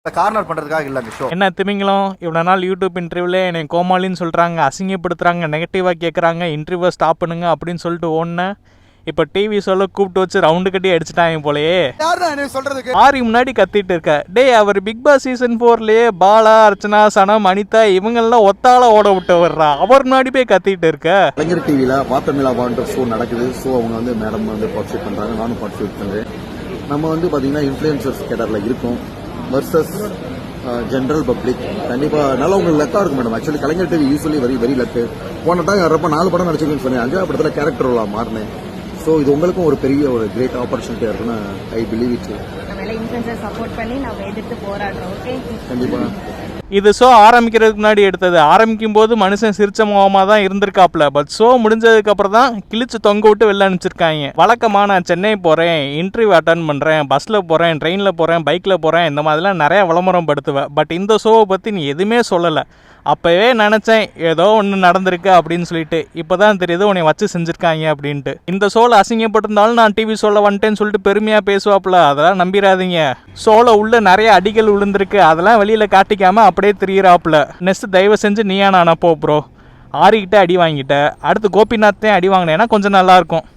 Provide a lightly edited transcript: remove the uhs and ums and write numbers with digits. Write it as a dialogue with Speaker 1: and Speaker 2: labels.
Speaker 1: Corner பண்ணுறதுக்காக இல்லை அந்த ஷோ.
Speaker 2: என்ன திமிங்கலம் இவ்வளோ நாள் யூடியூப் இன்டர்வியூவில் என்னை கோமாளின்னு சொல்கிறாங்க, அசிங்கப்படுத்துகிறாங்க, நெகட்டிவாக கேட்குறாங்க, இன்டர்வியூவை ஸ்டாப் பண்ணுங்க அப்படின்னு சொல்லிட்டு ஓடினேன். இப்போ டிவி ஷோல கூப்பிட்டு வச்சு ரவுண்டு கட்டி அடிச்சுட்டாங்க போலயே.
Speaker 1: சொல்றதுக்கு
Speaker 2: ஆரி முன்னாடி கத்திட்டு இருக்க, டே அவர் பிக் பாஸ் சீசன் 4லயே பாலா, அர்ச்சனா, சனம், அனிதா இவங்கெல்லாம் ஒத்தால ஓட விட்டு வர்றா, அவர் முன்னாடி போய் கத்திட்டு இருக்க.
Speaker 3: கலைஞர் டிவியில் வாத்தமிழா வான்ற ஷோ நடக்குது. ஸோ அவங்க வந்து மேடம் வந்து பார்ட்டிசிபேட் பண்ணுறாங்க, நானும் பார்ட்டிசிபேட் பண்ணுறேன். நம்ம வந்து பார்த்தீங்கன்னா இன்ஃப்ளூயன்சர்ஸ் கேட்டரில் இருக்கோம் வர்சஸ் ஜென்ரல் பப்ளிக். கண்டிப்பாக நல்லா உங்களுக்கு லக்காக இருக்கும் மேடம். ஆக்சுவலி கலைஞர் டிவி யூஸ்வலி வெரி லக்கு. போன டைம் வரப்போ 4 படம் நடிச்சிருக்கேன்னு சொன்னேன், 5ஆவது படத்தில் கேரக்டர் ரோலாக மாறினேன். ஸோ இது உங்களுக்கும் ஒரு பெரிய ஒரு கிரேட் ஆப்பர்ச்சுனிட்டியாக இருக்குன்னு ஐ பிலீவ் இட்.
Speaker 4: சப்போர்ட் பண்ணி நம்ம எதிர்த்து போராடுறோம். ஓகே,
Speaker 3: கண்டிப்பாக.
Speaker 2: இது ஷோ ஆரம்பிக்கிறதுக்கு முன்னாடி எடுத்தது. ஆரம்பிக்கும் போது மனுஷன் சிரிச்ச முகமாக தான் இருந்திருக்காப்ல. பட் ஷோ முடிஞ்சதுக்கு அப்புறம் தான் கிழிச்சு தொங்க விட்டு வெளில அனுப்பிச்சிருக்காங்க. வழக்கமாக நான் சென்னை போகிறேன், இன்டர்வியூ அட்டன் பண்ணுறேன், பஸ்ஸில் போகிறேன், ட்ரெயினில் போகிறேன், பைக்கில் போகிறேன், இந்த மாதிரிலாம் நிறைய விளம்பரம் படுத்துவேன். பட் இந்த ஷோவை பற்றி நீ எதுவுமே சொல்லலை. அப்போவே நினச்சேன் ஏதோ ஒன்று நடந்திருக்கு அப்படின்னு சொல்லிட்டு. இப்போ தான் தெரியுது உன்னை வச்சு செஞ்சுருக்காங்க அப்படின்ட்டு. இந்த ஷோவில் அசிங்கப்பட்டிருந்தாலும் நான் டிவி ஷோவில் வந்துட்டேன்னு சொல்லிட்டு பெருமையாக பேசுவாப்புல, அதெல்லாம் நம்பிடாதீங்க. ஷோவில் உள்ள நிறைய அடிகள் விழுந்திருக்கு, அதெல்லாம் வெளியில் காட்டிக்காமல் அப்படியே திரியிறாப்புல. நெக்ஸ்ட் தயவு செஞ்சு நீயா நானா போ ப்ரோ. ஆரிக்கிட்ட அடி வாங்கிட்ட, அடுத்து கோபிநாத்தையும் அடி வாங்கினேன்னா கொஞ்சம் நல்லாயிருக்கும்.